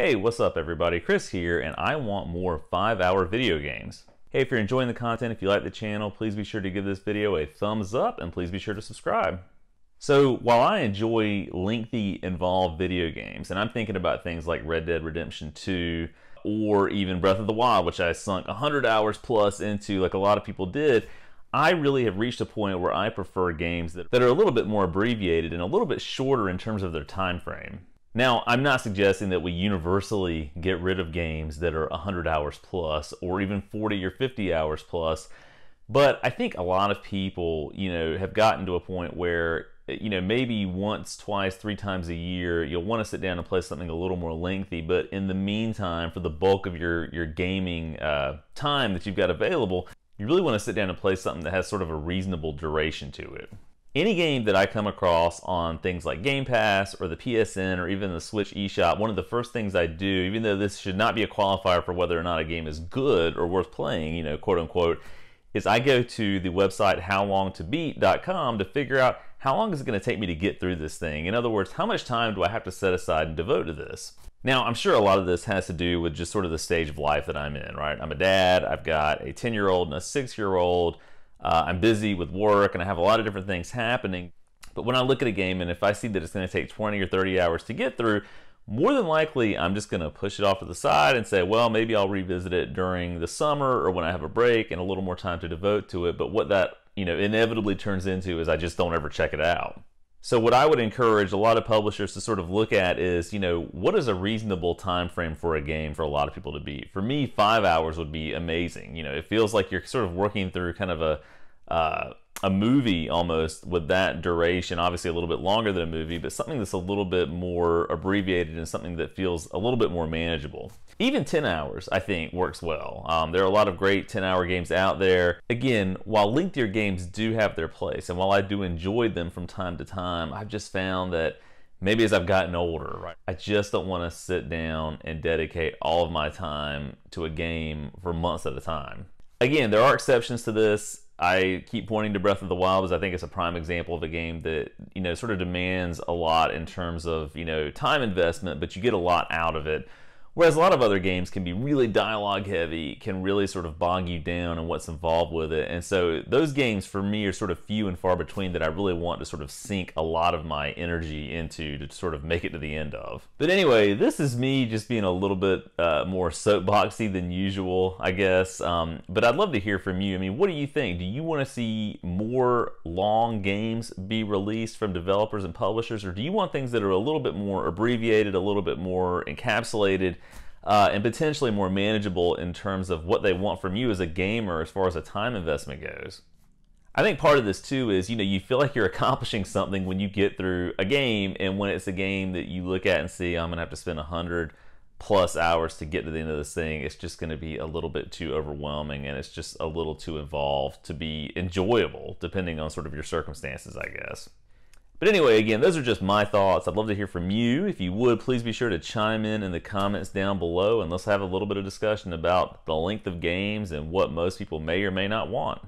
Hey, what's up everybody? Chris here, and I want more 5-hour video games. Hey, if you're enjoying the content, if you like the channel, please be sure to give this video a thumbs up and please be sure to subscribe. So while I enjoy lengthy, involved video games, and I'm thinking about things like Red Dead Redemption 2 or even Breath of the Wild, which I sunk 100 hours plus into like a lot of people did, I really have reached a point where I prefer games that are a little bit more abbreviated and a little bit shorter in terms of their time frame. Now, I'm not suggesting that we universally get rid of games that are 100 hours plus or even 40 or 50 hours plus, but I think a lot of people, have gotten to a point where, maybe once, twice, 3 times a year, you'll want to sit down and play something a little more lengthy, but in the meantime, for the bulk of your gaming time that you've got available, you really want to sit down and play something that has sort of a reasonable duration to it. Any game that I come across on things like Game Pass or the PSN or even the Switch eShop, one of the first things I do, even though this should not be a qualifier for whether or not a game is good or worth playing, quote unquote, is I go to the website howlongtobeat.com to figure out how long is it going to take me to get through this thing. In other words, how much time do I have to set aside and devote to this? Now, I'm sure a lot of this has to do with just sort of the stage of life that I'm in, right? I'm a dad, I've got a 10-year-old and a 6-year-old. I'm busy with work and I have a lot of different things happening. But when I look at a game and if I see that it's going to take 20 or 30 hours to get through, more than likely I'm just going to push it off to the side and say, well, maybe I'll revisit it during the summer or when I have a break and a little more time to devote to it. But what that, inevitably turns into is I just don't ever check it out. So what I would encourage a lot of publishers to sort of look at is, what is a reasonable time frame for a game for a lot of people to beat? For me, 5 hours would be amazing. It feels like you're sort of working through kind of a movie almost with that duration, obviously a little bit longer than a movie, but something that's a little bit more abbreviated and something that feels a little bit more manageable. Even 10 hours, I think, works well. There are a lot of great 10-hour games out there. Again, while lengthier games do have their place, and while I do enjoy them from time to time, I've just found that maybe as I've gotten older, right, I just don't want to sit down and dedicate all of my time to a game for months at a time. Again, there are exceptions to this. I keep pointing to Breath of the Wild because I think it's a prime example of a game that, sort of demands a lot in terms of, time investment, but you get a lot out of it. Whereas a lot of other games can be really dialogue heavy, can really sort of bog you down in what's involved with it. And so those games for me are sort of few and far between that I really want to sort of sink a lot of my energy into to sort of make it to the end of. But anyway, this is me just being a little bit more soapboxy than usual, I guess. But I'd love to hear from you. I mean, what do you think? Do you want to see more long games be released from developers and publishers? Or do you want things that are a little bit more abbreviated, a little bit more encapsulated, and potentially more manageable in terms of what they want from you as a gamer as far as a time investment goes? I think part of this too is, you feel like you're accomplishing something when you get through a game, and when it's a game that you look at and see, I'm gonna have to spend 100 plus hours to get to the end of this thing, it's just gonna be a little bit too overwhelming and it's just a little too involved to be enjoyable, depending on sort of your circumstances, I guess. But anyway, again, those are just my thoughts. I'd love to hear from you. If you would, please be sure to chime in the comments down below and let's have a little bit of discussion about the length of games and what most people may or may not want.